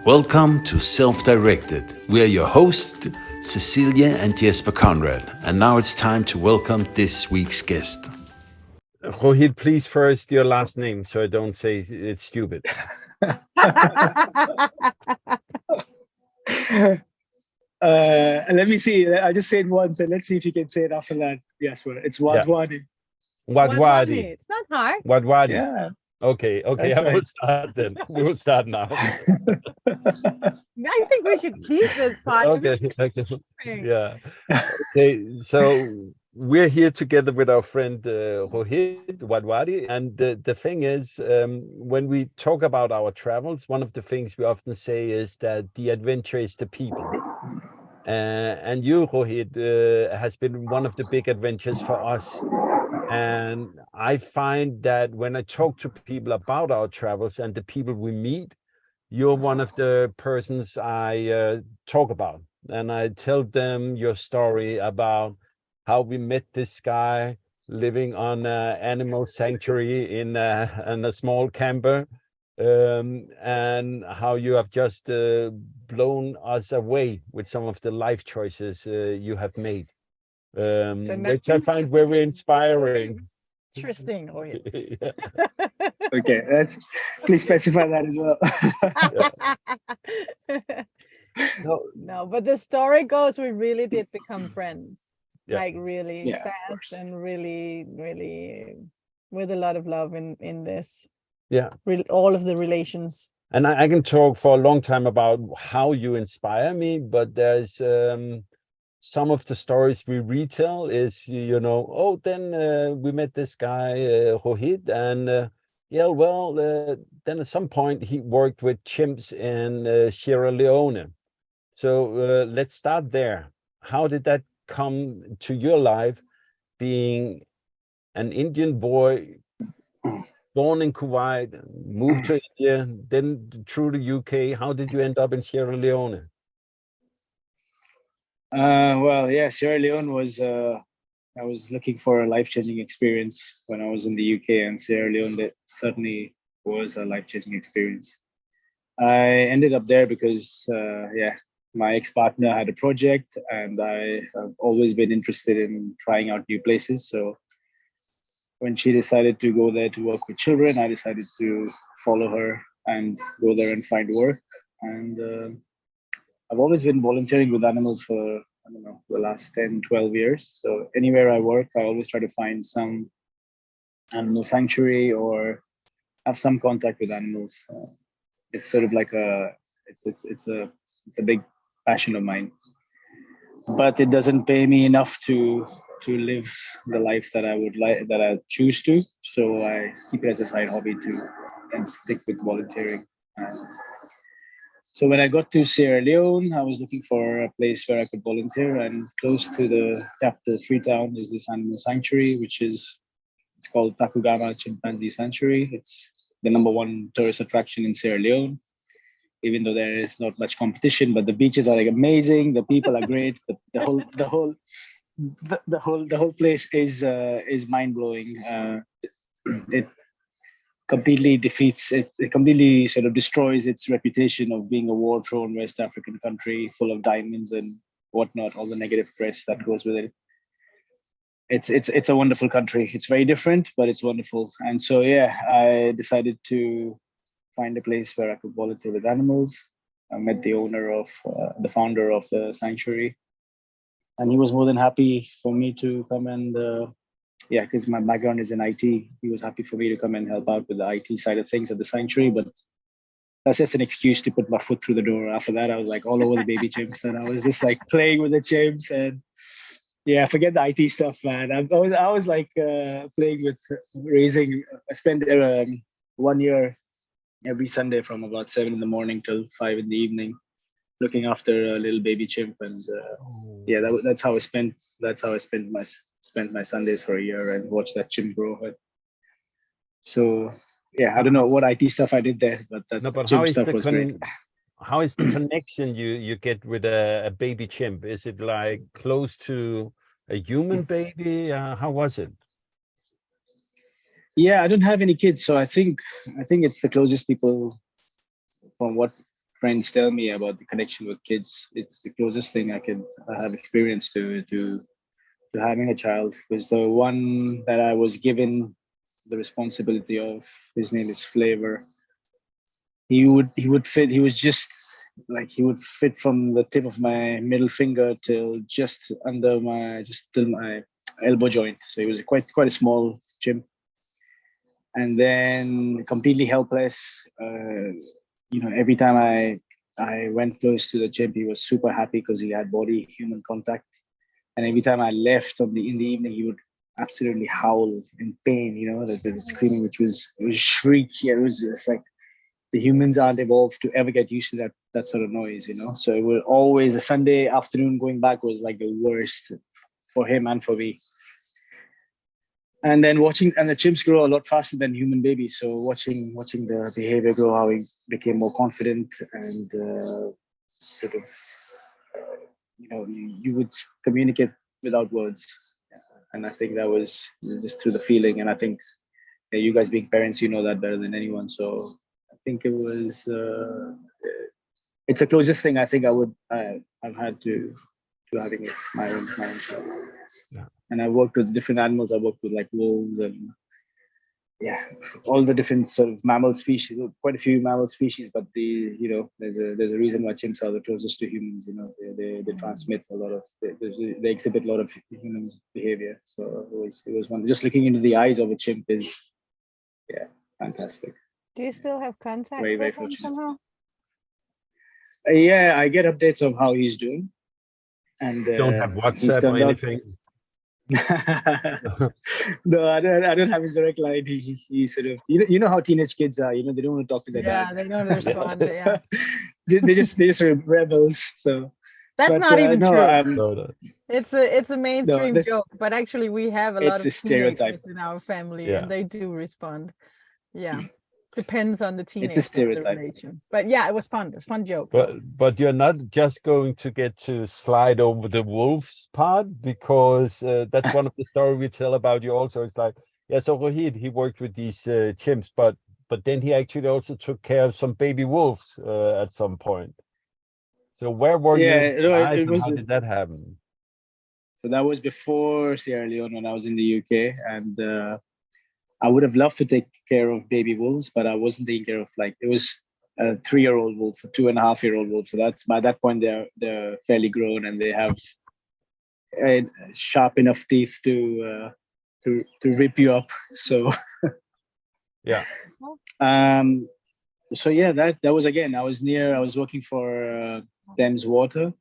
Welcome to Self-Directed. We are your hosts, Cecilia and Jesper Conrad. And now it's time to welcome this week's guest. Rohit, please first your last name so I don't say it's stupid. Let me see. I just say it once, and let's see if you can say it after that. Yes, well, it's Yeah. Wadwhani. Wadwhani. It's not hard. Wadwhani. Yeah, Okay, that's I will right. start then. We will start now. I think we should keep this part. Okay. Yeah. Okay, so we're here together with our friend Rohit Wadwhani, and the thing is, when we talk about our travels, one of the things we often say is that the adventure is the people. And you, Rohit, has been one of the big adventures for us. And I find that when I talk to people about our travels and the people we meet, you're one of the persons I talk about. And I tell them your story about how we met this guy living on an animal sanctuary in a small camper, and how you have just blown us away with some of the life choices you have made. Which I find very inspiring. Interesting. Yeah. Okay, please specify that as well. No, but the story goes, we really did become friends. Yeah. Like really Yeah, of fast course. and really with a lot of love in this. Yeah. All of the relations. And I can talk for a long time about how you inspire me, but there's some of the stories we retell is, then we met this guy, Rohit, and then at some point he worked with chimps in Sierra Leone. So let's start there. How did that come to your life, being an Indian boy, born in Kuwait, moved to India, then through the UK? How did you end up in Sierra Leone? Well, yeah, Sierra Leone was. I was looking for a life-changing experience when I was in the UK, and Sierra Leone that certainly was a life-changing experience. I ended up there because, my ex-partner had a project, and I have always been interested in trying out new places. So when she decided to go there to work with children, I decided to follow her and go there and find work. And I've always been volunteering with animals for, I don't know, the last 10, 12 years. So anywhere I work, I always try to find some animal sanctuary or have some contact with animals. It's sort of like it's a big passion of mine. But it doesn't pay me enough to live the life that I would like, that I choose to. So I keep it as a side hobby and stick with volunteering. So when I got to Sierra Leone, I was looking for a place where I could volunteer, and close to the capital, Freetown, is this animal sanctuary, it's called Tacugama Chimpanzee Sanctuary. It's the #1 tourist attraction in Sierra Leone, even though there is not much competition. But the beaches are like amazing. The people are great. The whole place is mind blowing. It completely defeats it. It completely sort of destroys its reputation of being a war-torn West African country full of diamonds and whatnot. All the negative press that goes with it. It's a wonderful country. It's very different, but it's wonderful. And so I decided to find a place where I could volunteer with animals. I met the founder of the sanctuary, and he was more than happy for me to come and. Because my background is in IT, he was happy for me to come and help out with the IT side of things at the sanctuary. But that's just an excuse to put my foot through the door. After that, I was like all over the baby chimps, and I was just like playing with the chimps. And forget the IT stuff, man. I was like playing with raising. I spent 1 year every Sunday from about 7 in the morning till 5 in the evening, looking after a little baby chimp, and that's how I spent. Spent my Sundays for a year and watched that chimp grow. So I don't know what IT stuff I did there, but chimp stuff was great. How is the connection you get with a baby chimp? Is it like close to a human baby? How was it? Yeah, I don't have any kids, so I think it's the closest people from what friends tell me about the connection with kids. It's the closest thing I have experienced to having a child. Was the one that I was given the responsibility of. His name is Flavor. He would fit. He was just like he would fit from the tip of my middle finger till just till my elbow joint. So he was quite a small chimp. And then completely helpless. Every time I went close to the chimp, he was super happy because he had body human contact. And every time I left in the evening, he would absolutely howl in pain. The screaming, it was shriek. Yeah, it was just like the humans aren't evolved to ever get used to that sort of noise. So it was always a Sunday afternoon going back was like the worst for him and for me. And then the chimps grow a lot faster than human babies. So watching the behavior grow, how he became more confident and sort of, you would communicate without words. And I think that was just through the feeling. And I think you guys being parents, that better than anyone. So I think it was, it's the closest thing I think I've had to having my own child. Yeah. And I worked with different animals. I worked with like wolves and all the different sort of mammal species, quite a few mammal species, but there's a reason why chimps are the closest to humans. They transmit a lot of, they exhibit a lot of human behavior. So it was one, just looking into the eyes of a chimp is, fantastic. Do you still have contact very, very with him fortunate. somehow? Yeah, I get updates of how he's doing. And don't have WhatsApp or anything. No, I don't have his direct line. He sort of, you know how teenage kids are. They don't want to talk to their dad. Yeah, they don't respond. Yeah, they just sort of rebels. So that's not even true. No. It's a mainstream joke, but actually we have a lot of teenagers in our family, and they do respond. Yeah. Depends on the teenager. It's a stereotype. But yeah, it was fun. It was a fun joke. But you're not just going to get to slide over the wolves part, because that's one of the stories we tell about you also. It's like, so Rohit, he worked with these chimps, but then he actually also took care of some baby wolves at some point. So where were you? How did that happen? So that was before Sierra Leone when I was in the UK, and I would have loved to take care of baby wolves, but I wasn't taking care of it was a 3-year-old wolf, a 2.5-year-old wolf. So that's by that point they're fairly grown and they have sharp enough teeth to rip you up. So yeah. So that was again. I was working for Thames Water,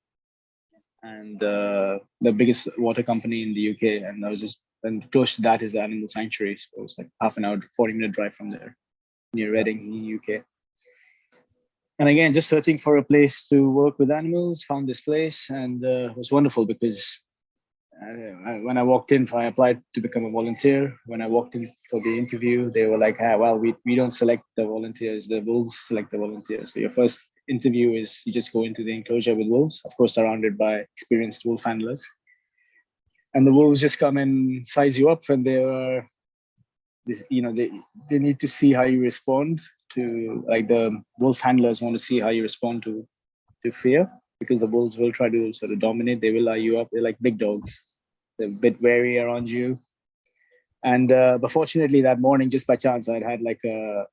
and the biggest water company in the UK, and and close to that is the animal sanctuary. So it was like half an hour, 40-minute drive from there, near Reading in the UK. And again, just searching for a place to work with animals, found this place, and it was wonderful because when I walked in, I applied to become a volunteer. When I walked in for the interview, they were like, we don't select the volunteers, the wolves select the volunteers. So your first interview is you just go into the enclosure with wolves, of course, surrounded by experienced wolf handlers. And the wolves just come and size you up, and they need to see how you respond to, like, the wolf handlers want to see how you respond to fear, because the wolves will try to sort of dominate. They will eye you up. They're like big dogs. They're a bit wary around you. And but fortunately that morning, just by chance, I'd had like an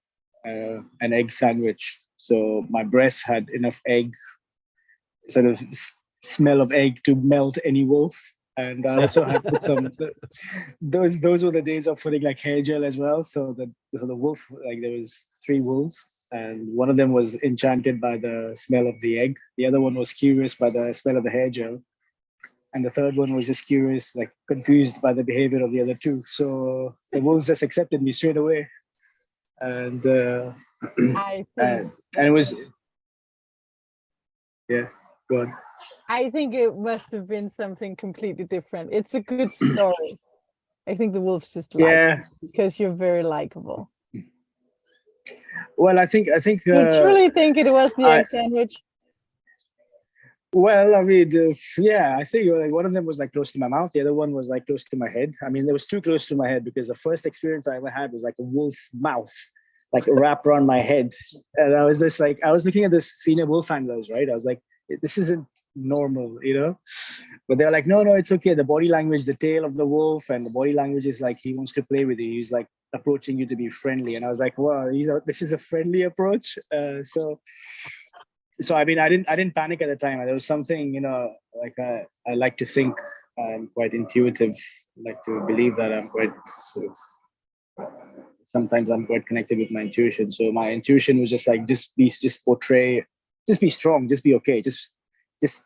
egg sandwich. So my breath had enough egg, sort of smell of egg to melt any wolf. And I also had put some, those were the days of putting like hair gel as well. So the wolf, like there was 3 wolves, and one of them was enchanted by the smell of the egg. The other one was curious by the smell of the hair gel. And the third one was just curious, like confused by the behavior of the other 2. So the wolves just accepted me straight away. And and it was, go on. I think it must have been something completely different. It's a good story. I think the wolves just like you because you're very likable. Well, I think. You truly think it was the egg sandwich? Well, I mean, I think like one of them was like close to my mouth. The other one was like close to my head. I mean, there was 2 close to my head because the first experience I ever had was like a wolf mouth. like wrap around my head. And I was just like, I was looking at this senior wolf handlers, right? I was like, this isn't normal, you know? But they're like, no, it's okay. The body language, the tail of the wolf, and the body language is like, he wants to play with you. He's like approaching you to be friendly. And I was like, wow, this is a friendly approach. So I mean, I didn't panic at the time. There was something, you know, like I like to think I'm quite intuitive, like to believe that I'm quite sort of, sometimes I'm quite connected with my intuition. So my intuition was just like, just be strong, just be okay, just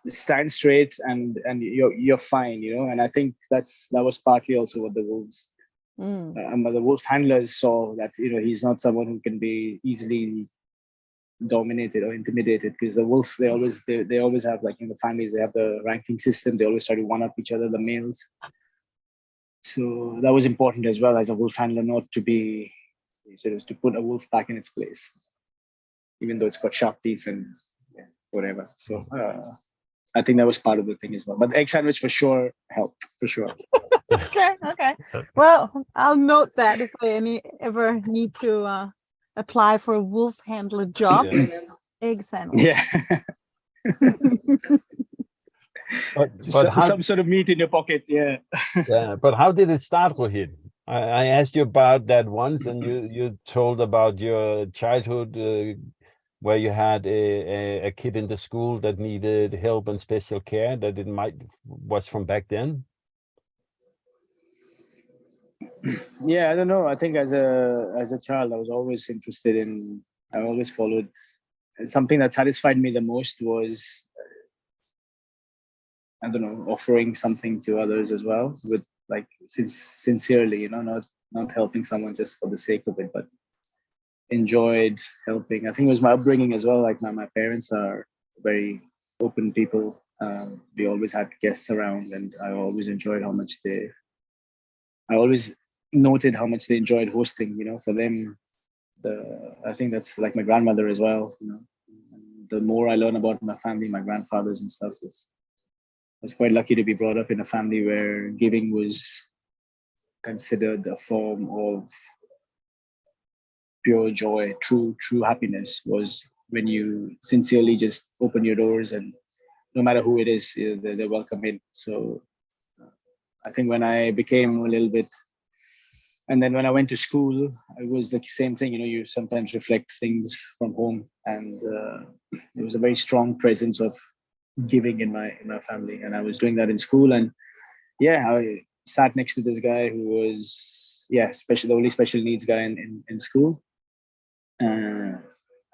stand straight, and you're fine, you know. And I think that was partly also what the wolves, the wolf handlers saw, that, you know, he's not someone who can be easily dominated or intimidated, because the wolf, they always have, like in the families, they have the ranking system. They always try to one up each other, the males. So that was important as well, as a wolf handler, not to be sort of to put a wolf back in its place, even though it's got sharp teeth and whatever. So I think that was part of the thing as well. But the egg sandwich for sure helped, for sure. Okay. Well, I'll note that if I ever need to apply for a wolf handler job. Egg sandwich. Yeah. but some sort of meat in your pocket. Yeah. But how did it start, Rohit? I asked you about that once, and you told about your childhood, where you had a kid in the school that needed help and special care, that was from back then. Yeah, I don't know. I think as a child, I was always interested in. I always followed. Something that satisfied me the most was, I don't know, offering something to others as well, with like sincerely, you know, not helping someone just for the sake of it, but enjoyed helping. I think it was my upbringing as well. Like my parents are very open people. We always had guests around, and I always enjoyed how much I always noted how much they enjoyed hosting, you know. For them, I think that's like my grandmother as well, you know. The more I learn about my family, my grandfathers and stuff, I was quite lucky to be brought up in a family where giving was considered a form of pure joy. True happiness was when you sincerely just open your doors, and no matter who it is, they're welcome in. So I think when I became a little bit, and then when I went to school, it was the same thing. You know, you sometimes reflect things from home, and there was a very strong presence of giving in my family, and I was doing that in school. And I sat next to this guy who was the only special needs guy in school, and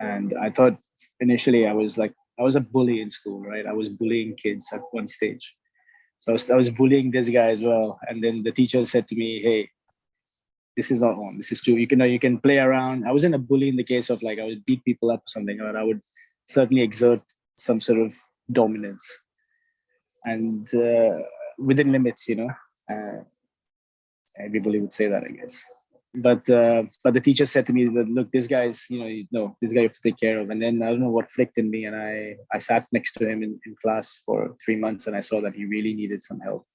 I thought initially I was a bully in school, right? I was bullying kids at one stage, so I was bullying this guy as well. And then the teacher said to me, "Hey, this is not on. This is true. You can play around." I wasn't a bully in the case of like I would beat people up or something, but I would certainly exert some sort of dominance, and within limits, you know. Everybody would say that, I guess. But the teacher said to me that, look, this guy's, this guy you have to take care of. And then I don't know what clicked in me, and I sat next to him in class for 3 months, and I saw that he really needed some help.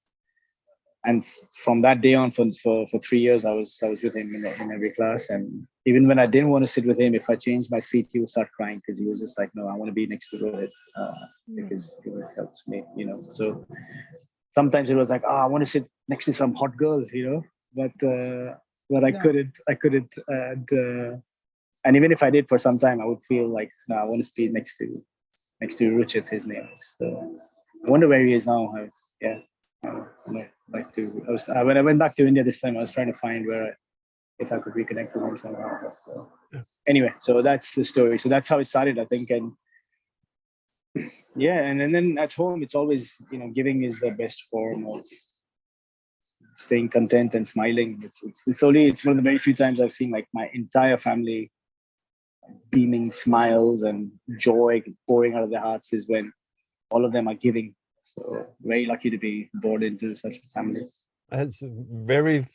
And from that day on, for 3 years, I was with him in every class. And even when I didn't want to sit with him, if I changed my seat, he would start crying, because he was just like, no, I want to be next to Rohit, because it helps me, you know. So sometimes it was like, I want to sit next to some hot girl, you know, but I couldn't. And even if I did for some time, I would feel like, no, I want to be next to Ruchit, his name. So I wonder where he is now. When I went back to India this time, I was trying to find if I could reconnect with him somehow. So, anyway, so that's the story. So that's how it started, I think. And and then at home, it's always, giving is the best form of staying content and smiling. It's one of the very few times I've seen like my entire family beaming smiles and joy pouring out of their hearts, is when all of them are giving. So very lucky to be born into such a family. That's very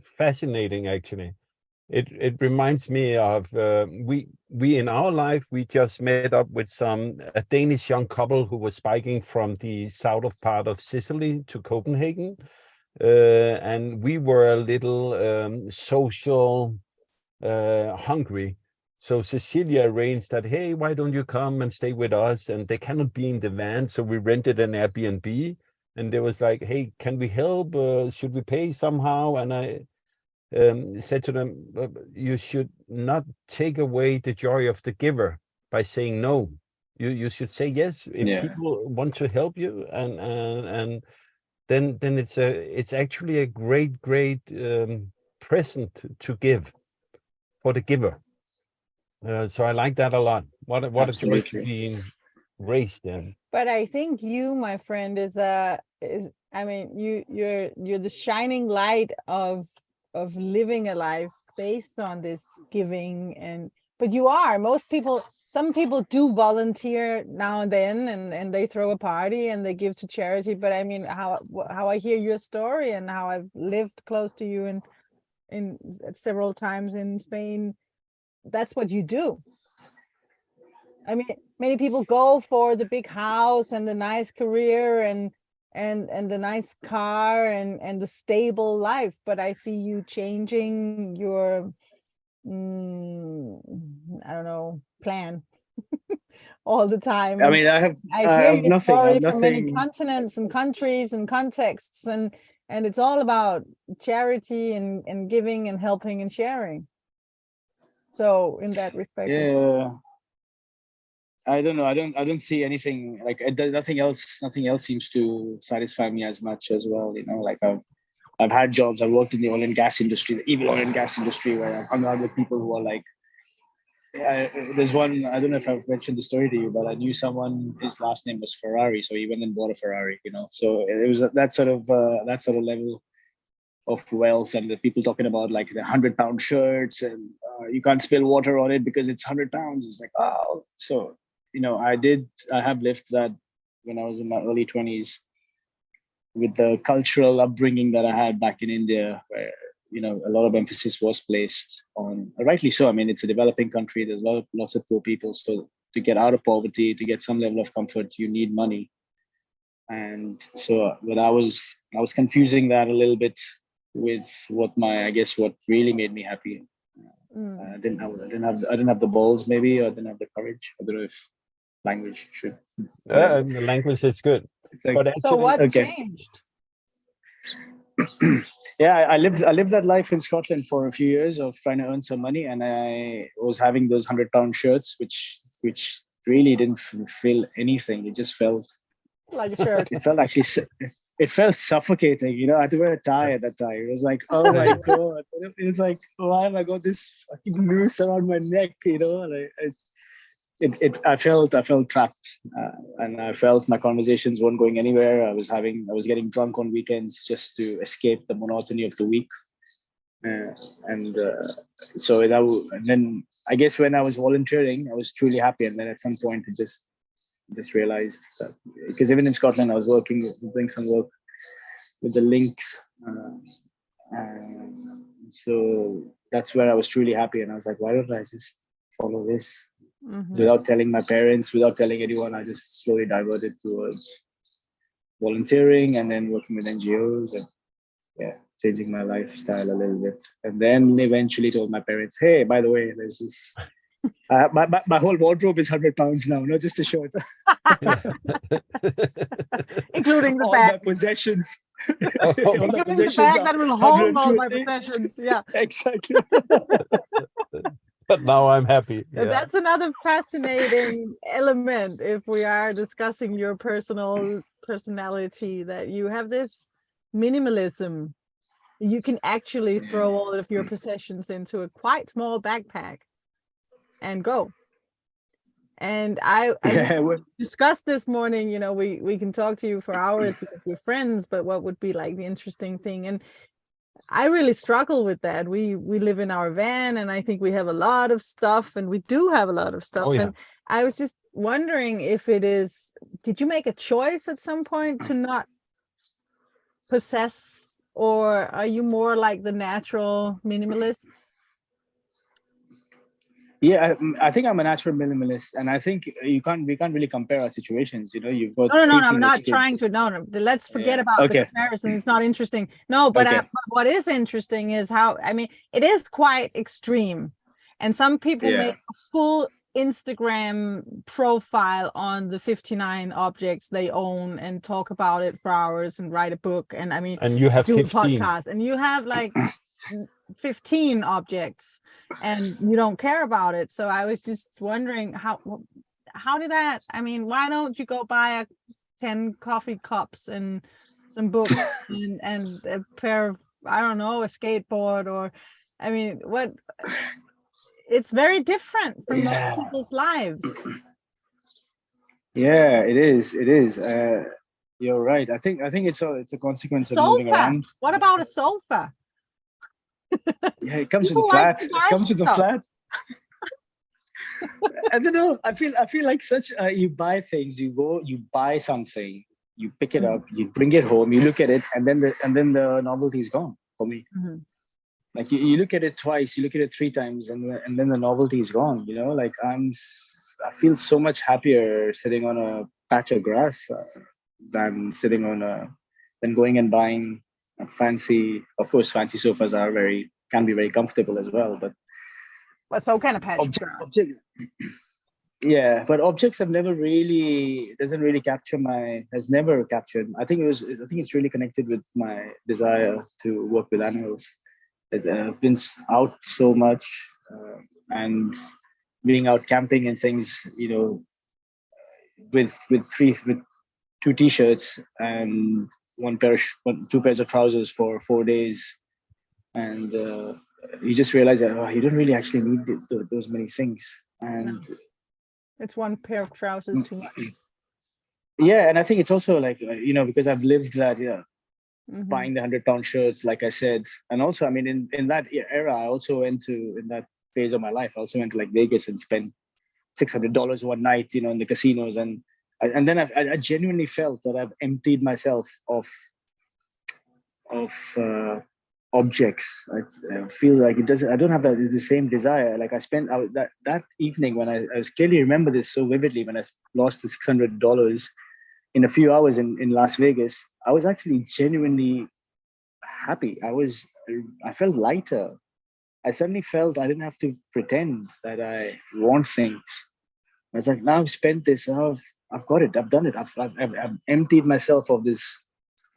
fascinating, actually. It reminds me of we in our life, we just met up with a Danish young couple who was biking from the south part of Sicily to Copenhagen, and we were a little social hungry. So Cecilia arranged that, hey, why don't you come and stay with us? And they cannot be in the van, so we rented an Airbnb. And they was like, hey, can we help? Should we pay somehow? And I said to them, you should not take away the joy of the giver by saying no. You should say yes if people want to help you, and then it's actually a great present to give for the giver. So I like that a lot. What a joy to be raised in. But I think you, my friend, you're the shining light of living a life based on this giving. But you are, some people do volunteer now and then, and they throw a party and they give to charity. But I mean, how I hear your story and how I've lived close to you in several times in Spain, that's what you do. I mean, many people go for the big house and the nice career and the nice car and the stable life, but I see you changing your I don't know, plan all the time. I mean, I hear your nothing, story from many continents and countries and contexts, and it's all about charity and giving and helping and sharing. So in that respect, I don't know. I don't see anything like nothing else seems to satisfy me as much as well. You know, like I've had jobs. I've worked in the oil and gas industry, the evil oil and gas industry, where I've hung out with people who are like, there's one, I don't know if I've mentioned the story to you, but I knew someone, his last name was Ferrari. So he went and bought a Ferrari, you know, so it was that sort of level of wealth, and the people talking about like the 100-pound shirts and you can't spill water on it because it's 100 pounds. It's like, oh, so, you know, I have lived that when I was in my early 20s with the cultural upbringing that I had back in India, where, you know, a lot of emphasis was placed on, rightly so. I mean, it's a developing country. There's lots of poor people. So to get out of poverty, to get some level of comfort, you need money. And so, but I was confusing that a little bit with what really made me happy. I didn't have the balls, maybe, or I didn't have the courage. I don't know if language should. The language is good. Like, but actually, so what changed? Yeah, I lived that life in Scotland for a few years of trying to earn some money, and I was having those 100-pound shirts, which really didn't feel anything. It just felt like a shirt. It felt suffocating. You know, I had to wear a tie at that time. It was like, oh my god! It was like, why have I got this fucking noose around my neck? You know, like I felt trapped, and I felt my conversations weren't going anywhere. I was getting drunk on weekends just to escape the monotony of the week, and then I guess when I was volunteering, I was truly happy, and then at some point I just realized that, because even in Scotland I was doing some work with the links, and so that's where I was truly happy, and I was like, why don't I just follow this? Without telling my parents, without telling anyone, I just slowly diverted towards volunteering and then working with NGOs and changing my lifestyle a little bit. And then eventually told my parents, hey, by the way, there's this, my whole wardrobe is 100 pounds now, not just a shirt. Including the all bag. my possessions. Including the bag that will hold all my possessions. Yeah. Exactly. But now I'm happy. Yeah. That's another fascinating element if we are discussing your personality, that you have this minimalism. You can actually throw all of your possessions into a quite small backpack and go. And I discussed this morning, you know, we can talk to you for hours because we're friends, but what would be like the interesting thing? And I really struggle with that. We live in our van, and I think we have a lot of stuff, and we do have a lot of stuff. Oh, yeah. And I was just wondering if did you make a choice at some point to not possess, or are you more like the natural minimalist? Yeah, I think I'm a natural minimalist, and I think we can't really compare our situations. You know, you've got no, I'm not trying to. No, let's forget about the comparison. It's not interesting. No, but what is interesting is how, I mean, it is quite extreme. And some people Yeah. make a full Instagram profile on the 59 objects they own and talk about it for hours and write a book. And I mean, And you have do a 15. podcast, and you have like 15 objects and you don't care about it. So I was just wondering how did that, I mean, why don't you go buy 10 coffee cups and some books and a pair of, I don't know, a skateboard, or I mean, what, it's very different from most people's lives. Yeah, it is. It is. You're right. I think it's a consequence of moving Sofa. around. What about a sofa? Yeah, it comes with People a like flat. to It buy comes with a stuff. flat. I don't know. I feel like such. You buy things. You buy something. You pick it up. You bring it home. You look at it, and then the novelty is gone for me. Mm-hmm. Like you look at it twice. You look at it 3 times, and then the novelty is gone. You know, like I feel so much happier sitting on a patch of grass than than going and buying a fancy. Of course, fancy sofas can be very comfortable as well, but So kind of patch of grass. objects. Yeah, but objects have never really has never captured. I think it's really connected with my desire to work with animals. I've been out so much and being out camping and things, you know, with 2 t-shirts and 2 pairs of trousers for 4 days, and you just realize that you don't really actually need those many things, and it's 1 pair of trousers too much. Yeah, and I think it's also like you know, because I've lived that Mm-hmm. buying the 100-pound shirts, like I said, and also I mean in that era, I also went to in that phase of my life, I also went to like Vegas and spent $600 one night, you know, in the casinos, and then I genuinely felt that I've emptied myself of objects. I feel like I don't have the same desire. Like I spent that evening when I clearly remember this so vividly, when I lost the $600 in a few hours in Las Vegas. I was actually genuinely happy. I felt lighter. I suddenly felt I didn't have to pretend that I want things. I was like, now I've spent this. Now I've got it. I've done it. I've emptied myself of this.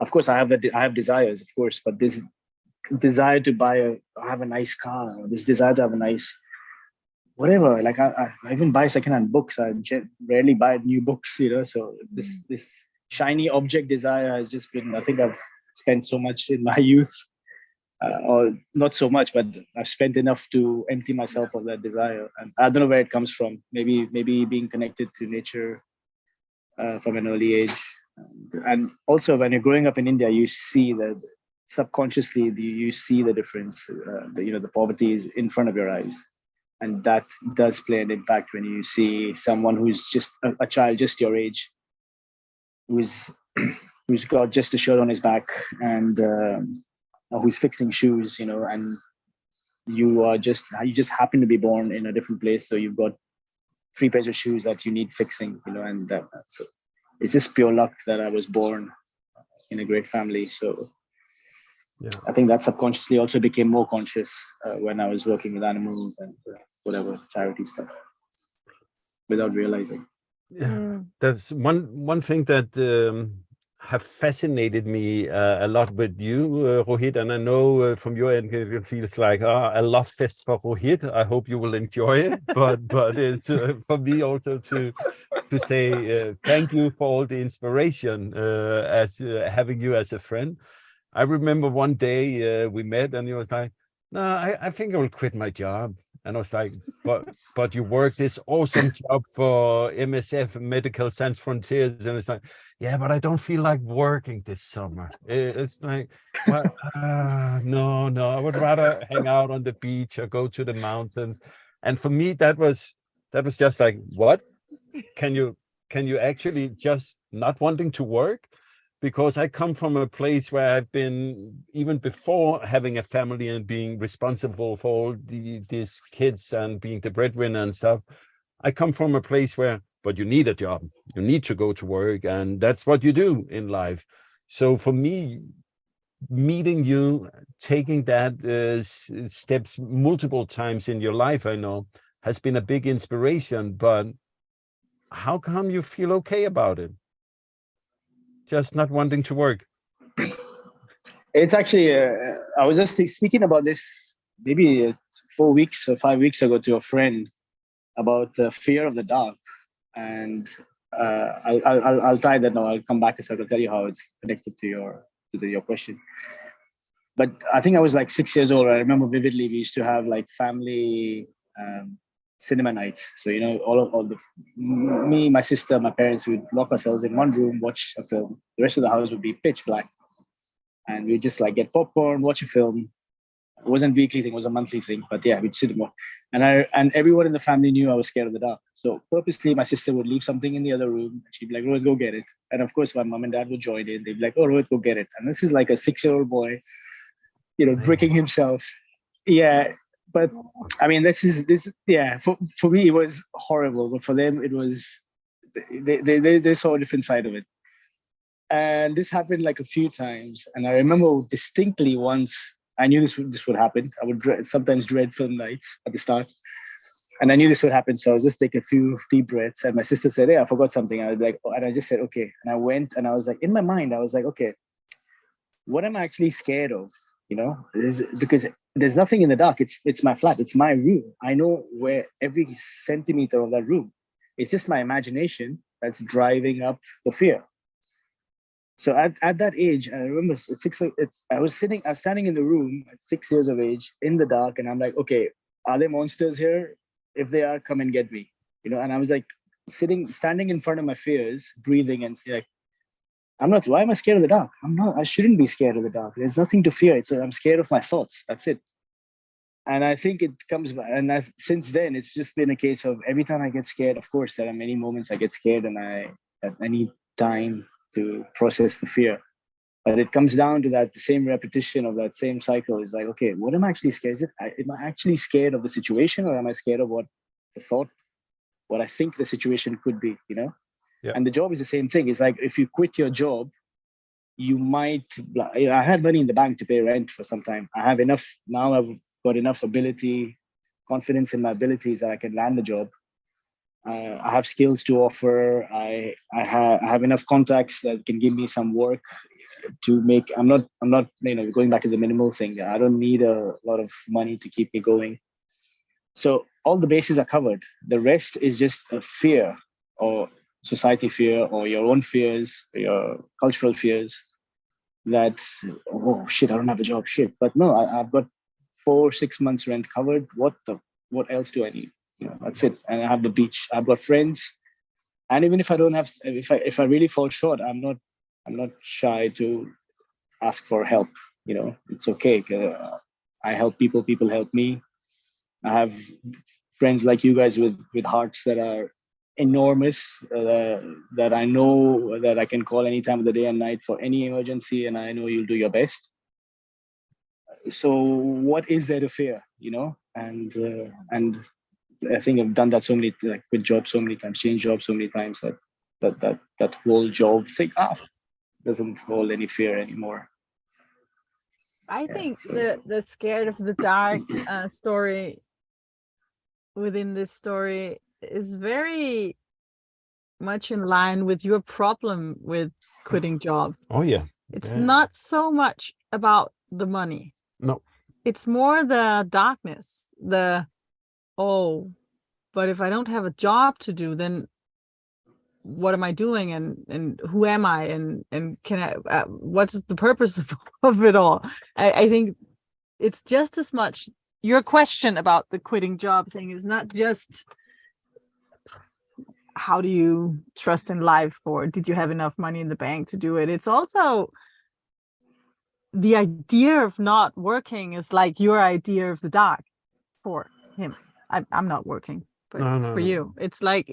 Of course, I have desires, of course, but this desire to have a nice car, or this desire to have a nice whatever. Like I even buy secondhand books. I rarely buy new books, you know. So this shiny object desire has just been. I think I've spent so much in my youth, or not so much, but I've spent enough to empty myself of that desire. And I don't know where it comes from. Maybe being connected to nature from an early age, and also when you're growing up in India, you see that subconsciously you see the difference. The poverty is in front of your eyes. And that does play an impact when you see someone who's just a child, just your age, who's got just a shirt on his back and who's fixing shoes, you know, and you just happen to be born in a different place, so you've got 3 pairs of shoes that you need fixing, you know, and so it's just pure luck that I was born in a great family. So yeah. I think that subconsciously also became more conscious when I was working with animals and whatever charity stuff, without realizing. Yeah, that's one thing that have fascinated me a lot with you, Rohit, and I know from your end it feels like a love fest for Rohit. I hope you will enjoy it, but it's for me also to say thank you for all the inspiration as having you as a friend. I remember one day we met and you was like, no, I think I will quit my job. And I was like, but you work this awesome job for MSF, Medical Sans Frontiers. And it's like, yeah, but I don't feel like working this summer. It's like, well, no, I would rather hang out on the beach or go to the mountains. And for me, that was just like, what? Can you actually just not wanting to work? Because I come from a place where I've been, even before having a family and being responsible for all these kids and being the breadwinner and stuff, I come from a place where, but you need a job, you need to go to work, and that's what you do in life. So for me, meeting you, taking that steps multiple times in your life, I know, has been a big inspiration. But how come you feel okay about it? Just not wanting to work. It's actually, I was just speaking about this maybe 4 weeks or 5 weeks ago to a friend about the fear of the dark. And I'll tie that now. I'll come back and I'll tell you how it's connected to your question. But I think I was like 6 years old. I remember vividly we used to have like family cinema nights. So, you know, me, my sister, my parents would lock ourselves in one room, watch a film. The rest of the house would be pitch black. And we'd just like get popcorn, watch a film. It wasn't a weekly thing, it was a monthly thing. But yeah, we'd sit and watch. And everyone in the family knew I was scared of the dark. So purposely, my sister would leave something in the other room. She'd be like, Rohit, go get it. And of course, my mom and dad would join in. They'd be like, oh, Rohit, go get it. And this is like a 6-year-old boy, you know, bricking himself. Yeah. But I mean, yeah, for me, it was horrible. But for them, it was, they saw a different side of it. And this happened like a few times. And I remember distinctly once, I knew this would happen. I would sometimes dread film nights at the start. And I knew this would happen. So I was just taking a few deep breaths. And my sister said, hey, I forgot something. I was like, oh, and I just said, okay. And I went and I was like, in my mind, I was like, okay, what am I actually scared of? You know, because there's nothing in the dark. It's my flat. It's my room. I know where every centimeter of that room. It's just my imagination that's driving up the fear. So at that age, I remember I was standing in the room at 6 years of age in the dark, and I'm like, okay, are there monsters here? If they are, come and get me, you know. And I was like standing in front of my fears, breathing, and like, why am I scared of the dark? I shouldn't be scared of the dark. There's nothing to fear. I'm scared of my thoughts. That's it. And I think it comes back. And since then, it's just been a case of every time I get scared, of course, there are many moments I get scared and I need time to process the fear. But it comes down to the same repetition of that same cycle. Is like, okay, what am I actually scared of? Am I actually scared of the situation, or am I scared of what I think the situation could be, you know? Yeah. And the job is the same thing. It's like, if you quit your job, you might, I had money in the bank to pay rent for some time. I have enough, now I've got enough confidence in my abilities that I can land the job. I have skills to offer. I have enough contacts that can give me some work to make. I'm not, you know, going back to the minimal thing. I don't need a lot of money to keep me going. So all the bases are covered. The rest is just a fear, or society fear, or your own fears, or your cultural fears. That, oh shit, I don't have a job. Shit, but no, I've got 4-6 months rent covered. What else do I need? You know, that's it. And I have the beach. I've got friends, and even if I don't have, if I really fall short, I'm not shy to ask for help. You know, it's okay. I help people. People help me. I have friends like you guys with hearts that are enormous, that I know that I can call any time of the day and night for any emergency, and I know you'll do your best. So what is there to fear? You know, and I think I've done that so many, like, quit jobs so many times, changed jobs so many times, that whole job thing doesn't hold any fear anymore. I think the scared of the dark story within this story is very much in line with your problem with quitting job. Oh yeah. It's not so much about the money. No. It's more the darkness, but if I don't have a job to do, then what am I doing, and who am I, and can I, what's the purpose of it all? I think it's just as much your question about the quitting job thing is not just how do you trust in life, or did you have enough money in the bank to do it? It's also the idea of not working is like your idea of the dark for him. I'm not working, but for you, it's like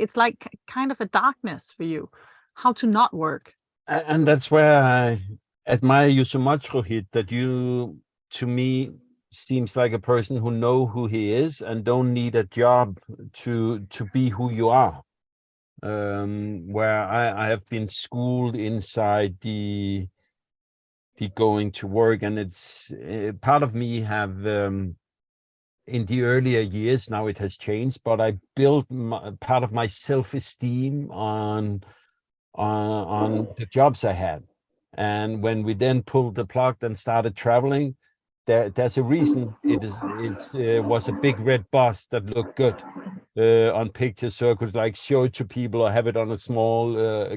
kind of a darkness for you, how to not work. And that's where I admire you so much, Rohit, that you, to me, seems like a person who know who he is and don't need a job to be who you are. Where I have been schooled inside the going to work, and it's part of me have in the earlier years, now it has changed, but I built part of my self-esteem on the jobs I had. And when we then pulled the plug and started traveling, there's a reason it was a big red bus that looked good on pictures, so I could like show it to people or have it on a small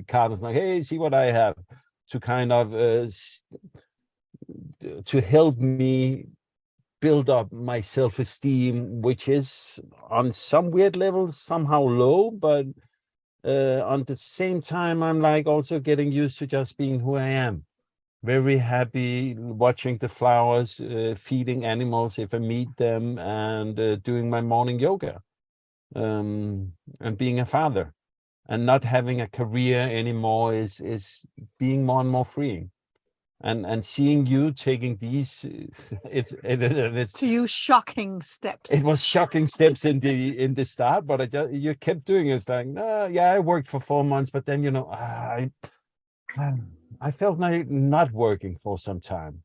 card. It's like, hey, see what I have, to kind of to help me build up my self-esteem, which is on some weird levels somehow low, but on the same time, I'm like also getting used to just being who I am. Very happy watching the flowers, feeding animals if I meet them, and doing my morning yoga, and being a father, and not having a career anymore is being more and more freeing. And seeing you taking these, it's to you shocking steps. It was shocking steps in the start, but you kept doing it. It's like, no, yeah, I worked for 4 months, but then I felt like not working for some time,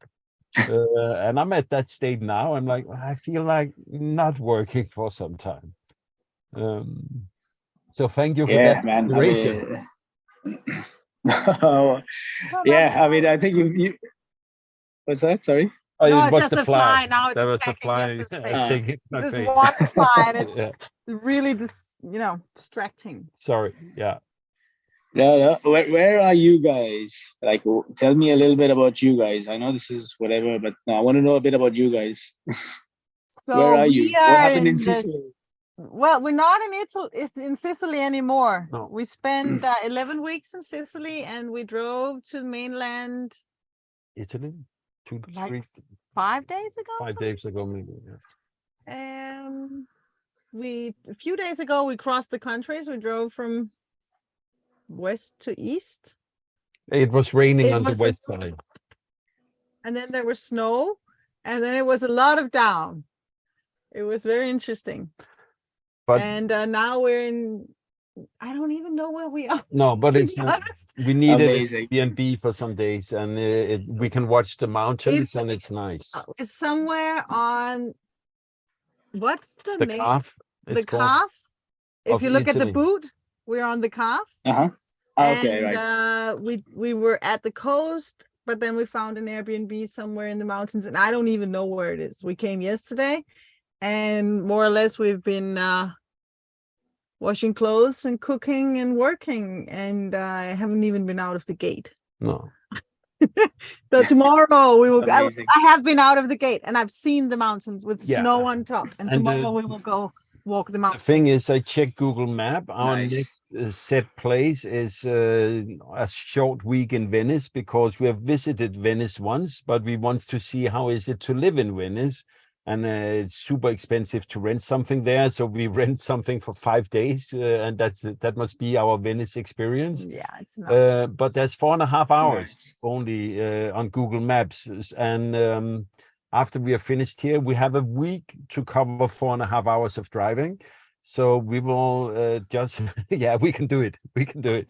and I'm at that state now. I'm like, I feel like not working for some time. So thank you for that, man. Yeah, I mean, I think you. What's that? Sorry. Oh, no, it it's was just the the fly. Now it's That was the attacking fly. Jesper's face. This is Okay. one fly, and it's Yeah. really distracting. Sorry. Yeah. No. Where are you guys? Like, tell me a little bit about you guys. I know this is whatever, but no, I want to know a bit about you guys. So where are you? What happened in this, Sicily? well, we're not in Italy. It's in Sicily anymore. No. We spent 11 weeks in Sicily, and we drove to the mainland. Italy, 2 to 3, 5 days ago. 5 days ago, maybe. Yeah. A few days ago we crossed the countries. We drove from west to east. It was raining on the west side, and then there was snow, and then it was a lot of down. It was very interesting. but now we're in, I don't even know where we are. no, but to it's be honest. we needed Amazing. Airbnb for some days, and we can watch the mountains, and it's nice. It's somewhere on, what's the name? Calf. The Calf. If you look at the Italy. boot, we're on the Calf. Okay, and, right. We were at the coast, but then we found an Airbnb somewhere in the mountains, and I don't even know where it is. We came yesterday, and more or less we've been washing clothes and cooking and working, and I haven't even been out of the gate. No. So tomorrow we will. I Amazing. have been out of the gate, and I've seen the mountains with snow on top. And tomorrow we will go walk the mountains. The thing is, I checked Google Map. Our Nice. next set place is a short week in Venice, because we have visited Venice once, but we want to see how is it to live in Venice. And it's super expensive to rent something there, so we rent something for 5 days, and that must be our Venice experience. Yeah, it's not. But there's 4.5 hours Nice. only on Google Maps, and after we are finished here, we have a week to cover 4.5 hours of driving. So we will just we can do it. We can do it.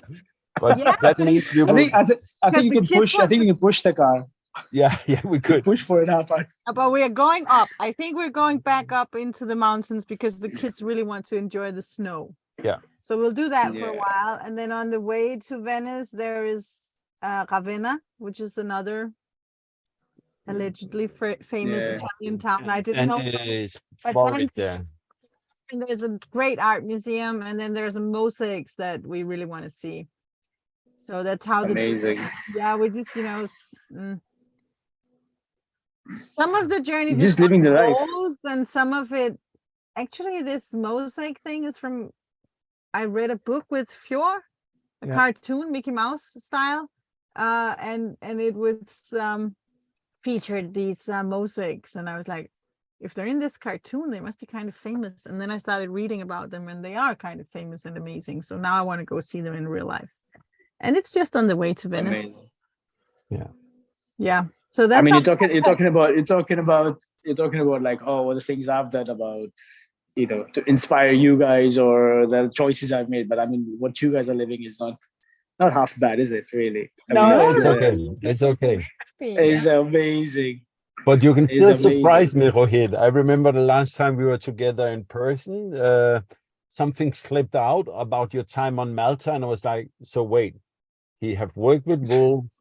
But that means we will. I think you can push. I think you can push the car. Yeah, we could push 4.5 hours. But we are going up. I think we're going back up into the mountains because the kids really want to enjoy the snow. Yeah. So we'll do that for a while. And then on the way to Venice, there is Ravenna, which is another allegedly famous Italian town. I didn't know. And there's a great art museum, and then there's a mosaics that we really want to see. So that's how amazing. We just some of the journey just living the life, and some of it actually this mosaic thing is from, I read a book with Fjord, a cartoon, Mickey Mouse style, and it was featured these mosaics, and I was like, if they're in this cartoon, they must be kind of famous. And then I started reading about them, and they are kind of famous and amazing. So now I want to go see them in real life. And it's just on the way to Venice. Amazing. Yeah. So that's. I mean, you're talking about like, oh, what the things I've done about, to inspire you guys, or the choices I've made. But I mean, what you guys are living is not half bad, is it? Really? No, it's okay. It's okay. happy. It's amazing. But you can It's still amazing. surprise me, Rohit. I remember the last time we were together in person, something slipped out about your time on Malta, and I was like, so wait, he have worked with wolves,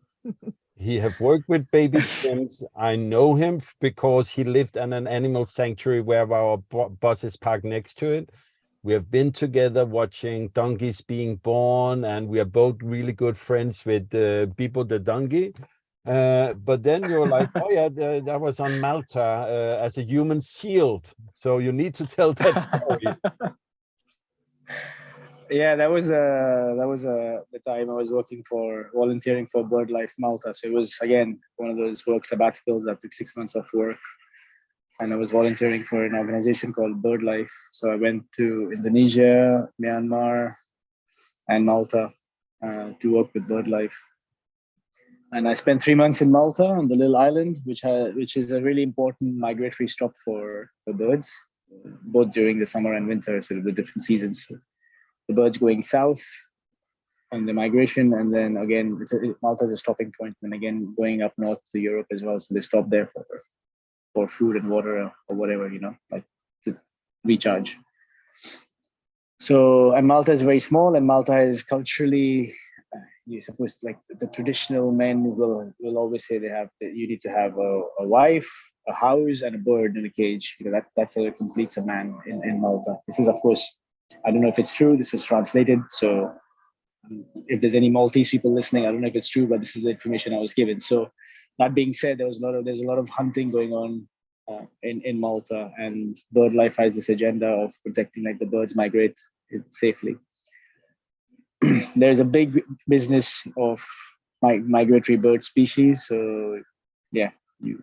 he have worked with baby chimps. I know him because he lived in an animal sanctuary where our bus is parked next to it. We have been together watching donkeys being born, and we are both really good friends with Bibo the donkey. But then you're like, oh yeah, that was on Malta as a human shield. So you need to tell that story. Yeah, that was the time I was volunteering for BirdLife Malta. So it was again one of those work sabbaticals that took 6 months off work, and I was volunteering for an organization called BirdLife. So I went to Indonesia, Myanmar, and Malta to work with BirdLife. And I spent 3 months in Malta on the little island, which is a really important migratory stop for birds, both during the summer and winter, sort of the different seasons. So the birds going south on the migration, and then again, Malta is a stopping point, and again going up north to Europe as well. So they stop there for food and water or whatever, like to recharge. So, and Malta is very small, and Malta is culturally, you suppose, like the traditional men will always say you need to have a wife, a house, and a bird in a cage. That's how it completes a man in Malta. This is, of course, I don't know if it's true. This was translated, so if there's any Maltese people listening, I don't know if it's true, but this is the information I was given. So, that being said, there's a lot of hunting going on in Malta, and BirdLife has this agenda of protecting, like, the birds migrate safely. There's a big business of migratory bird species. So yeah, you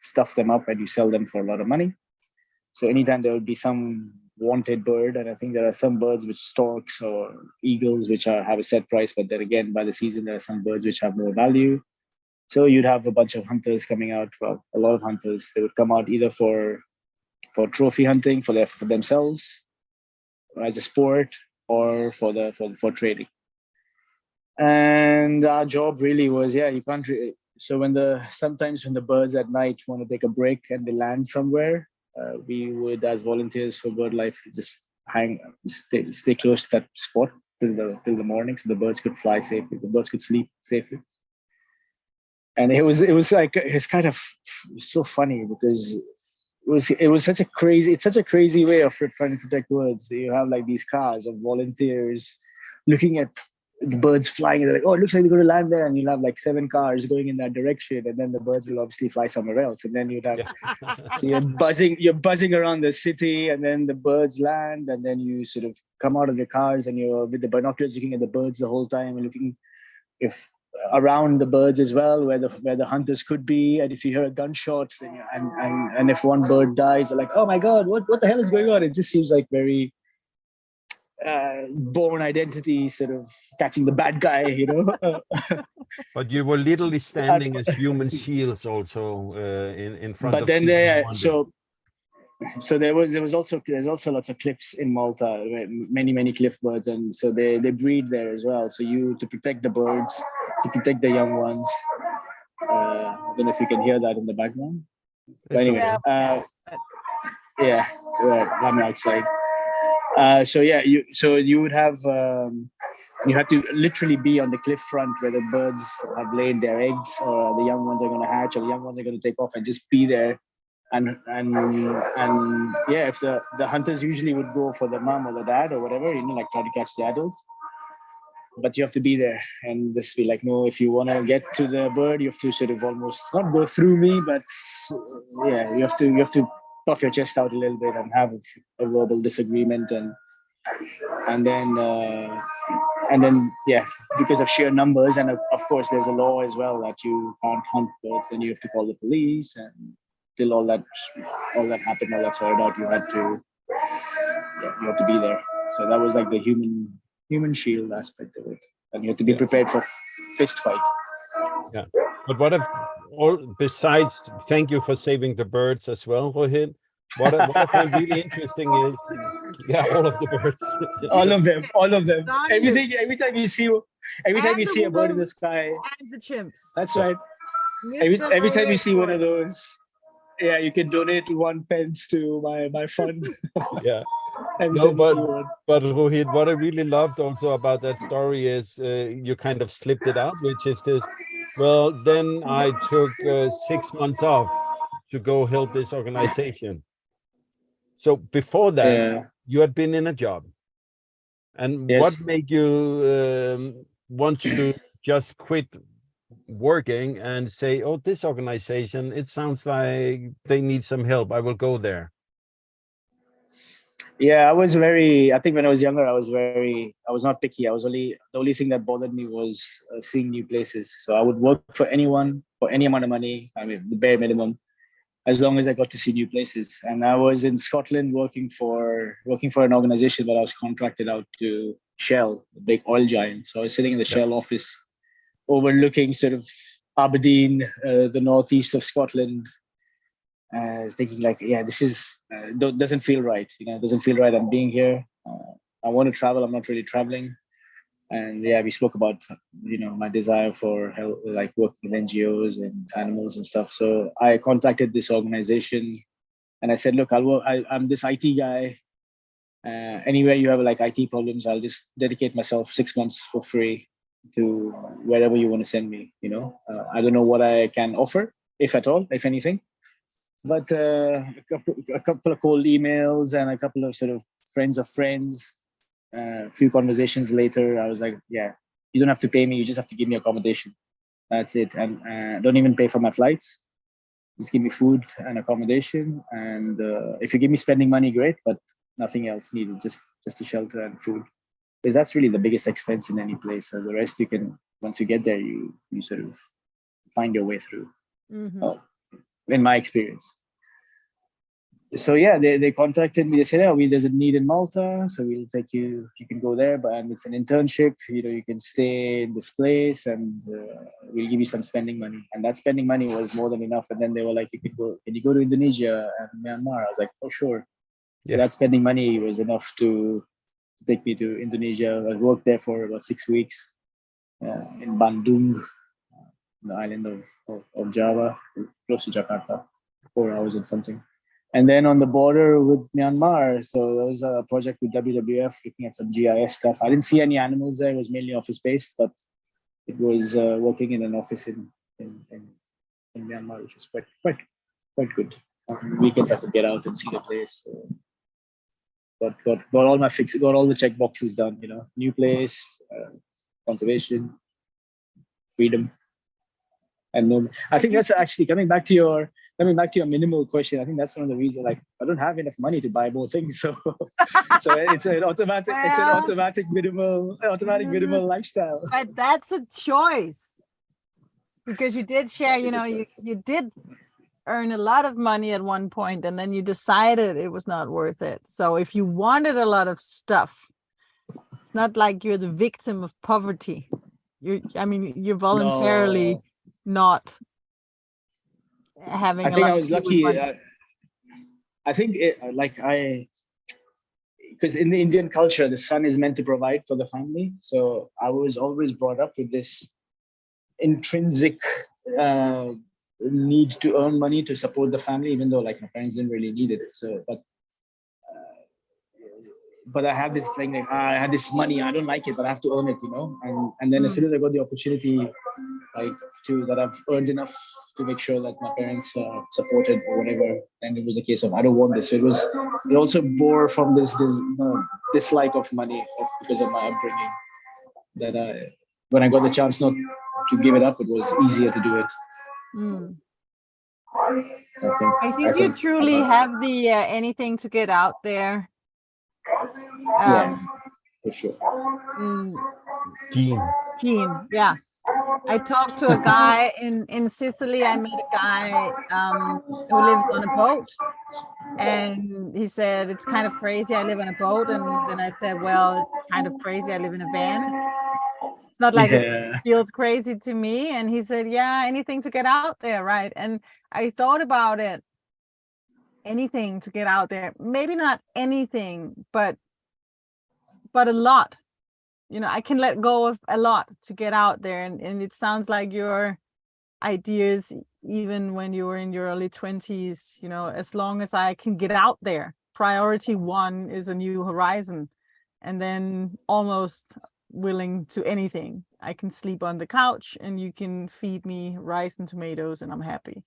stuff them up and you sell them for a lot of money. So anytime there will be some wanted bird, and I think there are some birds which storks or eagles which have a set price, but then again by the season there are some birds which have more value. So you'd have a bunch of hunters coming out. Well, a lot of hunters. They would come out either for trophy hunting for themselves as a sport, or for trading. And our job really was, you can't. So sometimes when the birds at night want to take a break and they land somewhere, we would, as volunteers for BirdLife, just stay close to that spot till the morning, so the birds could fly safely, the birds could sleep safely. And it was kind of so funny because it's such a crazy way of trying to protect birds. You have like these cars of volunteers looking at the birds flying, and they're like, oh, it looks like they're going to land there, and you'll have like 7 cars going in that direction, and then the birds will obviously fly somewhere else, and then you'd have you're buzzing around the city, and then the birds land, and then you sort of come out of the cars and you're with the binoculars looking at the birds the whole time, and looking if around the birds as well, where the hunters could be, and if you hear a gunshot, then and if one bird dies, they're like, oh my god, what the hell is going on? It just seems like very Born Identity, sort of catching the bad guy, But you were literally standing as human shields also in front of. But then so there's also lots of cliffs in Malta, many cliff birds, and so they breed there as well. So to protect the birds, to protect the young ones. I don't know if you can hear that in the background. But anyway, I'm outside. So you would have you have to literally be on the cliff front where the birds have laid their eggs, or the young ones are going to hatch, or the young ones are going to take off, and just be there. And if the hunters usually would go for the mom or the dad or whatever, like try to catch the adult. But you have to be there and just be like, no, if you want to get to the bird, you have to sort of almost not go through me, but you have to puff your chest out a little bit and have a verbal disagreement, and then because of sheer numbers, and of course there's a law as well that you can't hunt birds, and you have to call the police, and till all that happened, all that sorted out, you had to be there. So that was like the human shield aspect of it, and you have to be prepared for fist fight. Yeah, but what if besides, thank you for saving the birds as well, Rohit. What I find really interesting is, all of the birds, all of them. Everything. Every time you see a bird in the sky, and the chimps. That's right. every time you see one of Rohit. those, yeah, you can donate 1 pence to my fund. Yeah. Every No, time you see one. but Rohit, what I really loved also about that story is you kind of slipped it out, which is this. Well, then I took 6 months off to go help this organization. So before that, Yeah. you had been in a job. And what Yes. made you want to just quit working and say, oh, this organization, it sounds like they need some help. I will go there. Yeah, I think when I was younger, I was not picky. The only thing that bothered me was seeing new places. So I would work for anyone for any amount of money. I mean, the bare minimum, as long as I got to see new places. And I was in Scotland working for an organization that I was contracted out to Shell, the big oil giant. So I was sitting in the Yeah. Shell office, overlooking sort of Aberdeen, the northeast of Scotland, thinking like, yeah, this is doesn't feel right. It doesn't feel right. I'm being here. I want to travel. I'm not really traveling. And yeah, we spoke about my desire for help, like working with NGOs and animals and stuff. So I contacted this organization, and I said, look, I'm this IT guy. Anywhere you have like IT problems, I'll just dedicate myself 6 months for free to wherever you want to send me. I don't know what I can offer, if at all, if anything. But a couple of cold emails and a couple of sort of friends of friends, a few conversations later, I was like, yeah, you don't have to pay me. You just have to give me accommodation. That's it. And don't even pay for my flights. Just give me food and accommodation. And if you give me spending money, great, but nothing else needed, just a shelter and food. Because that's really the biggest expense in any place. So the rest you can, once you get there, you sort of find your way through. Mhm. In my experience. So yeah, they contacted me. They said, "Oh, there's a need in Malta, so we'll take you. You can go there, but it's an internship. You can stay in this place, and we'll give you some spending money." And that spending money was more than enough. And then they were like, "You could go. Can you go to Indonesia and Myanmar?" I was like, "For sure." Yeah. So that spending money was enough to take me to Indonesia. I worked there for about 6 weeks in Bandung, the island of Java, close to Jakarta, 4 hours and something. And then on the border with Myanmar, so there was a project with WWF looking at some GIS stuff. I didn't see any animals there. It was mainly office-based, but it was working in an office in Myanmar, which was quite good. On weekends, I could get out and see the place. Got all my got all the check boxes done. New place, conservation, freedom. And no, I think that's actually coming back to your minimal question. I think that's one of the reasons. Like, I don't have enough money to buy more things, so it's an automatic minimal lifestyle. But that's a choice, because you did share. You did earn a lot of money at one point, and then you decided it was not worth it. So if you wanted a lot of stuff, it's not like you're the victim of poverty. You're voluntarily not having. I think I was lucky. I think because in the Indian culture, the son is meant to provide for the family. So I was always brought up with this intrinsic need to earn money to support the family, even though like my parents didn't really need it. So, but I have this thing like I had this money, I don't like it, but I have to earn it, And then as soon as I got the opportunity, that I've earned enough to make sure that my parents are supported or whatever, and it was a case of I don't want this. So it also bore from this dislike of money because of my upbringing. That when I got the chance not to give it up, it was easier to do it. Mm. I think you truly have the anything to get out there. Yeah, for sure. Gene. Yeah. I talked to a guy in Sicily. I met a guy who lived on a boat, and he said, it's kind of crazy I live on a boat. And then I said, well, it's kind of crazy I live in a van. It's not like it feels crazy to me. And he said, yeah, anything to get out there, right? And I thought about it. Anything to get out there. Maybe not anything, but a lot. I can let go of a lot to get out there. And it sounds like you're ideas even when you were in your early 20s, you know, as long as I can get out there. Priority one is a new horizon, and then almost willing to anything. I can sleep on the couch and you can feed me rice and tomatoes and I'm happy.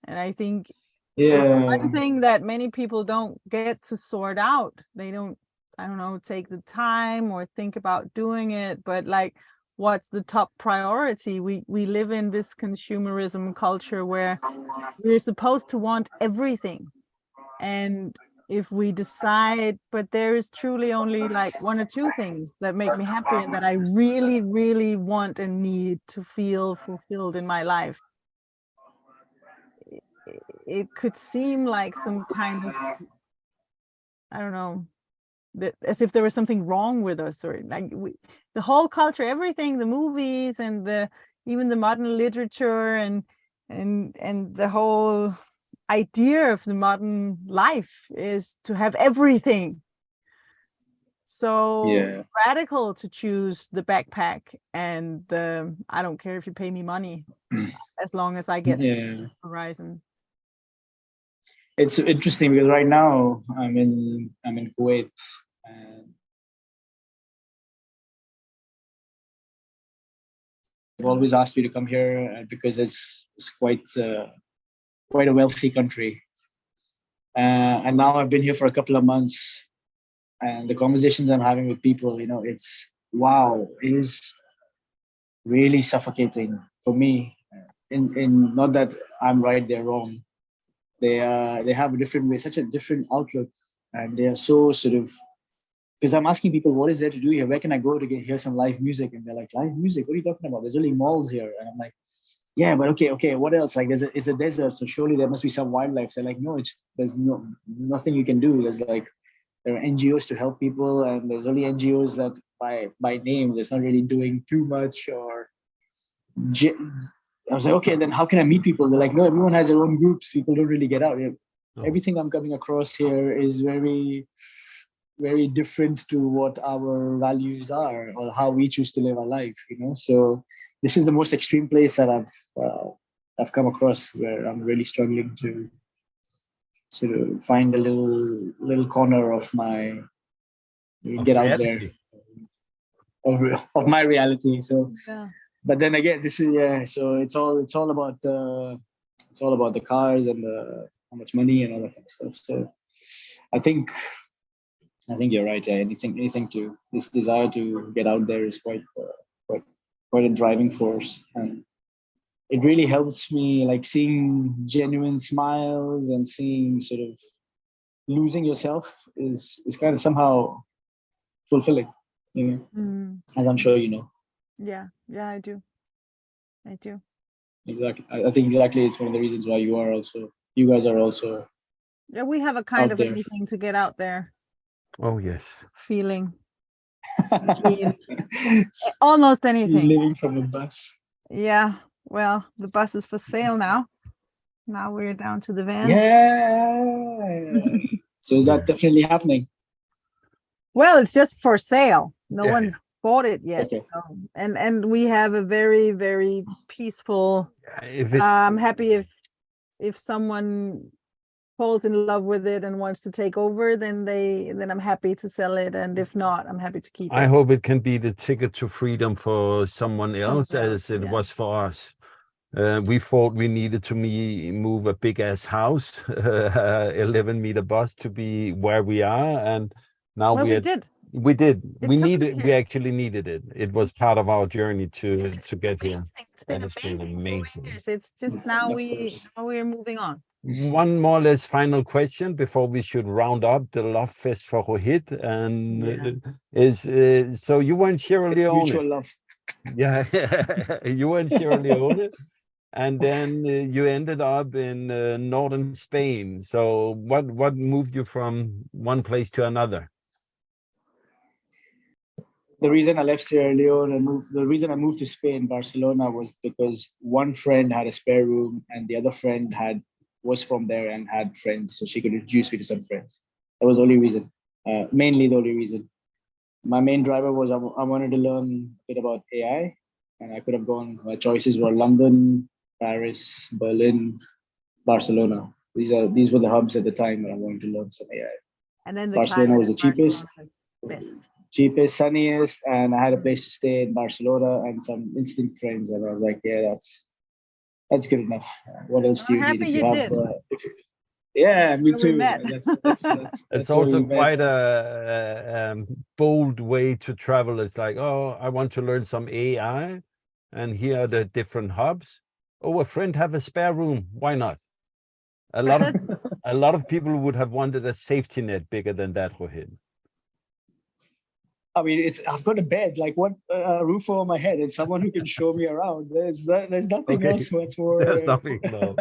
And I think it's one thing that many people don't get to sort out. They don't, I don't know, take the time or think about doing it, but like, what's the top priority? We live in this consumerism culture where we're supposed to want everything. And if we decide, but there is truly only like one or two things that make me happy and that I really, really want and need to feel fulfilled in my life, it could seem like some kind of, I don't know, that as if there was something wrong with us, or like the whole culture, everything, the movies and even the modern literature and the whole idea of the modern life is to have everything. So it's radical to choose the backpack and the I don't care if you pay me money as long as I get to the horizon. It's interesting because right now I'm in Kuwait, and they've always asked me to come here because it's quite a wealthy country. And now I've been here for a couple of months, and the conversations I'm having with people, you know, it's wow, it is really suffocating for me. In not that I'm right, they're wrong. They have a different way, such a different outlook, and they are so sort of, because I'm asking people, what is there to do here? Where can I go to hear some live music? And they're like, live music? What are you talking about? There's only malls here. And I'm like, yeah, but okay, what else? Like, it's a desert, so surely there must be some wildlife. They're like, no, there's nothing you can do. There's like, there are NGOs to help people, and there's only NGOs that by name, there's not really doing too much. Or I was like, okay, then how can I meet people? They're like, no, everyone has their own groups. People don't really get out. Everything I'm coming across here is very, very different to what our values are or how we choose to live our life, you know. So this is the most extreme place that I've come across, where I'm really struggling to sort of find a little corner of my get out there of my reality. So but then again, this is so it's all about the cars and the how much money and all that kind of stuff. So I think you're right. Anything to this desire to get out there is quite a driving force, and it really helps me, like seeing genuine smiles and seeing sort of losing yourself is kind of somehow fulfilling, you know, as I'm sure you know. Yeah, I do. Exactly. I think exactly it's one of the reasons why you guys are also. Yeah, we have a kind of anything to get out there. Oh yes. Feeling. Almost anything. Living from a bus. Yeah. Well, the bus is for sale now. Now we're down to the van. Yeah. So is that definitely happening? Well, it's just for sale. No one's bought it yet. Okay. So, and we have a very, very peaceful. I'm happy if someone falls in love with it and wants to take over, then I'm happy to sell it, and if not, I'm happy to keep it. I hope it can be the ticket to freedom for someone else, as it was for us. We thought we needed to move a big ass house, 11-meter bus to be where we are, and now we did. We actually needed it. It was part of our journey to get here, and it's been amazing. It's just now we're moving on. One more or less final question before we should round up the love fest for Rohit, and so you were in Sierra Leone. Mutual love. Yeah, you were in Sierra Leone, and then you ended up in northern Spain. So what moved you from one place to another? The reason I left Sierra Leone and the reason I moved to Spain, Barcelona, was because one friend had a spare room and the other friend was from there and had friends, so she could introduce me to some friends. That was the only reason, mainly the only reason. My main driver was I wanted to learn a bit about AI, and I could have gone. My choices were London, Paris, Berlin, Barcelona. These were the hubs at the time when I wanted to learn some AI. And then the Barcelona was the cheapest, best. cheapest, sunniest, and I had a place to stay in Barcelona and some instant friends. And I was like, yeah, that's good enough. What else do you need? If you have, yeah, me too. That's it's also quite a bold way to travel. It's like, oh, I want to learn some AI, and here are the different hubs. Oh, a friend have a spare room. Why not? A lot of people would have wanted a safety net bigger than that, Rohit. I mean, I've got a bed, like what, a roof over my head, and someone who can show me around. There's nothing else much more. There's nothing. No.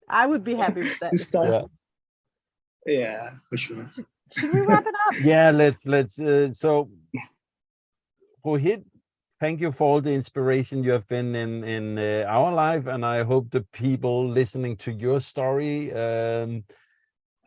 I would be happy with that. Yeah, for sure. Should we wrap it up? Yeah, let's. So, Rohit, thank you for all the inspiration you have been in our life, and I hope the people listening to your story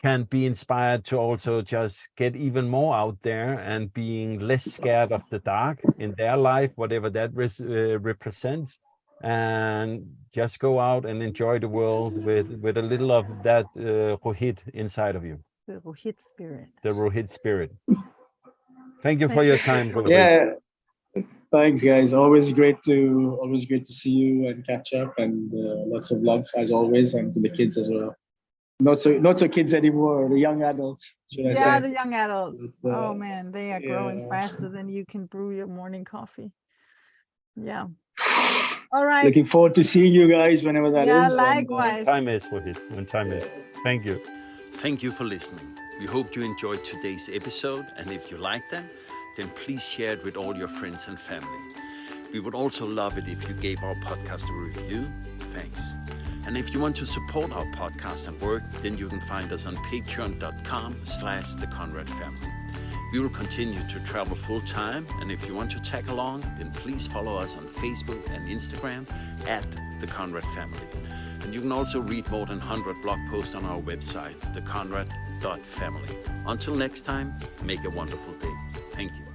can be inspired to also just get even more out there and being less scared of the dark in their life, whatever that represents, and just go out and enjoy the world with a little of that Rohit inside of you. The Rohit spirit. The Rohit spirit. Thank you for your time, Rohit. Yeah. Thanks, guys. Always great to see you and catch up, and lots of love as always, and to the kids as well. Not so kids anymore, the young adults, should I say. Yeah, the young adults. Oh man, they are growing faster than you can brew your morning coffee. Yeah. All right. Looking forward to seeing you guys whenever that is. Yeah, likewise. When time is, Rohit. When time is. Thank you. Thank you for listening. We hope you enjoyed today's episode, and if you liked them, then please share it with all your friends and family. We would also love it if you gave our podcast a review. Thanks. And if you want to support our podcast and work, then you can find us on patreon.com/theconradfamily. We will continue to travel full time, and if you want to tag along, then please follow us on Facebook and Instagram @theconradfamily. And you can also read more than 100 blog posts on our website, theconrad.family. Until next time, make a wonderful day. Thank you.